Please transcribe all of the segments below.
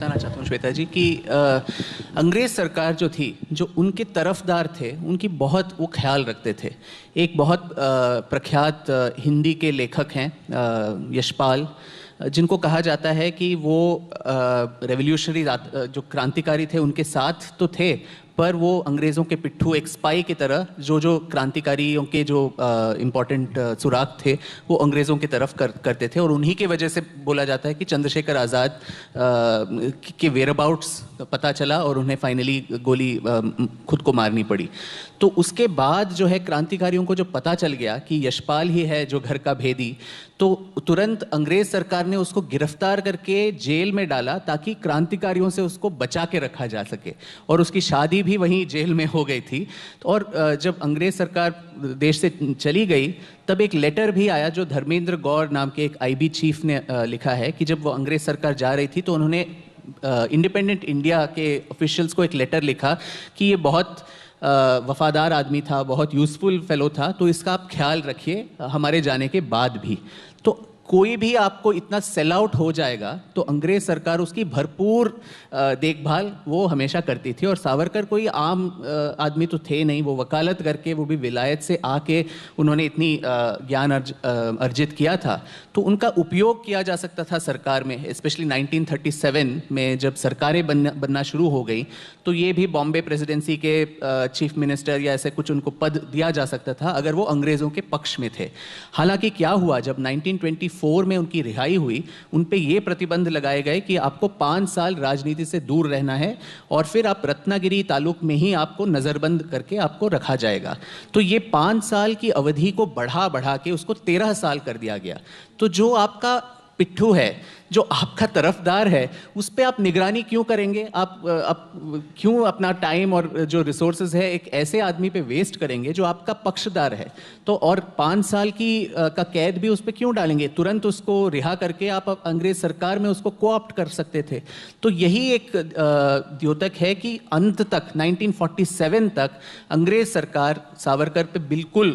बताना चाहता हूँ श्वेता जी कि अंग्रेज सरकार जो थी, जो उनके तरफदार थे, उनकी बहुत वो ख्याल रखते थे। एक बहुत प्रख्यात हिंदी के लेखक हैं यशपाल, जिनको कहा जाता है कि वो रेवोल्यूशनरी जो क्रांतिकारी थे उनके साथ तो थे, पर वो अंग्रेज़ों के पिट्ठू एक स्पाई की तरह जो क्रांतिकारियों के जो इम्पोर्टेंट सुराग थे वो अंग्रेज़ों की तरफ करते थे। और उन्हीं की वजह से बोला जाता है कि चंद्रशेखर आज़ाद के वेयरअबाउट्स पता चला और उन्हें फाइनली गोली खुद को मारनी पड़ी। तो उसके बाद जो है क्रांतिकारियों को जो पता चल गया कि यशपाल ही है जो घर का भेदी, तो तुरंत अंग्रेज सरकार ने उसको गिरफ्तार करके जेल में डाला ताकि क्रांतिकारियों से उसको बचा के रखा जा सके। और उसकी शादी भी वहीं जेल में हो गई थी। और जब अंग्रेज सरकार देश से चली गई तब एक लेटर भी आया जो धर्मेंद्र गौर नाम के एक आईबी चीफ ने लिखा है कि जब वो अंग्रेज सरकार जा रही थी तो उन्होंने इंडिपेंडेंट इंडिया के ऑफिशियल्स को एक लेटर लिखा कि ये बहुत वफादार आदमी था, बहुत यूज़फुल फेलो था, तो इसका आप ख्याल रखिए हमारे जाने के बाद भी। तो कोई भी आपको इतना सेल आउट हो जाएगा तो अंग्रेज सरकार उसकी भरपूर देखभाल वो हमेशा करती थी। और सावरकर कोई आम आदमी तो थे नहीं, वो वकालत करके, वो भी विलायत से आके उन्होंने इतनी ज्ञान अर्जित किया था, तो उनका उपयोग किया जा सकता था सरकार में। स्पेशली 1937 में जब सरकारें बनना शुरू हो गई तो ये भी बॉम्बे प्रेसिडेंसी के चीफ मिनिस्टर या ऐसे कुछ उनको पद दिया जा सकता था अगर वो अंग्रेज़ों के पक्ष में थे। हालांकि क्या हुआ, जब 1924 में उनकी रिहाई हुई, उन पे ये प्रतिबंध लगाए गए कि आपको 5 साल राजनीति से दूर रहना है और फिर आप रत्नागिरी तालुक में ही आपको नज़रबंद करके आपको रखा जाएगा। तो ये 5 साल की अवधि को बढ़ा के उसको 13 साल कर दिया गया। तो जो आपका पिट्ठू है, जो आपका तरफदार है, उस पर आप निगरानी क्यों करेंगे? आप क्यों अपना टाइम और जो रिसोर्सेज है एक ऐसे आदमी पे वेस्ट करेंगे जो आपका पक्षदार है? तो और 5 साल की का कैद भी उस पर क्यों डालेंगे? तुरंत उसको रिहा करके आप अंग्रेज सरकार में उसको कोऑप्ट कर सकते थे। तो यही एक द्योतक है कि अंत तक 1947 तक अंग्रेज सरकार सावरकर पे बिल्कुल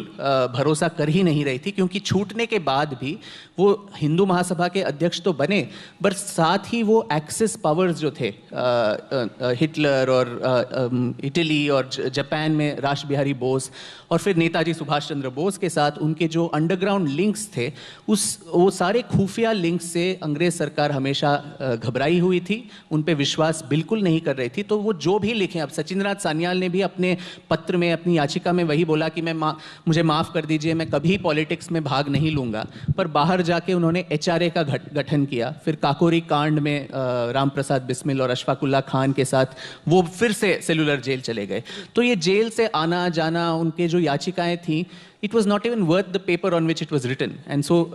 भरोसा कर ही नहीं रही थी, क्योंकि छूटने के बाद भी वो हिंदू महासभा के अध्यक्ष तो बने, पर साथ ही वो एक्सेस पावर्स जो थे हिटलर और इटली और जापान में राश बिहारी बोस और फिर नेताजी सुभाष चंद्र बोस के साथ उनके जो अंडरग्राउंड लिंक्स थे, वो सारे खुफिया लिंक्स से अंग्रेज सरकार हमेशा घबराई हुई थी, उन पे विश्वास बिल्कुल नहीं कर रही थी। तो वो जो भी लिखें, अब सचिंद्रनाथ सान्याल ने भी अपने पत्र में, अपनी याचिका में वही बोला कि मुझे माफ़ कर दीजिए, मैं कभी पॉलिटिक्स में भाग नहीं लूँगा। पर बाहर जाके उन्होंने एचआरए का गठन किया। फिर काकोरी कांड में राम प्रसाद बिस्मिल और अशफाकुल्ला खान के साथ वो फिर से सेलुलर जेल चले गए। तो ये जेल से आना जाना, उनके जो याचिकाएं थी, it was not even worth the paper on which it was written. And so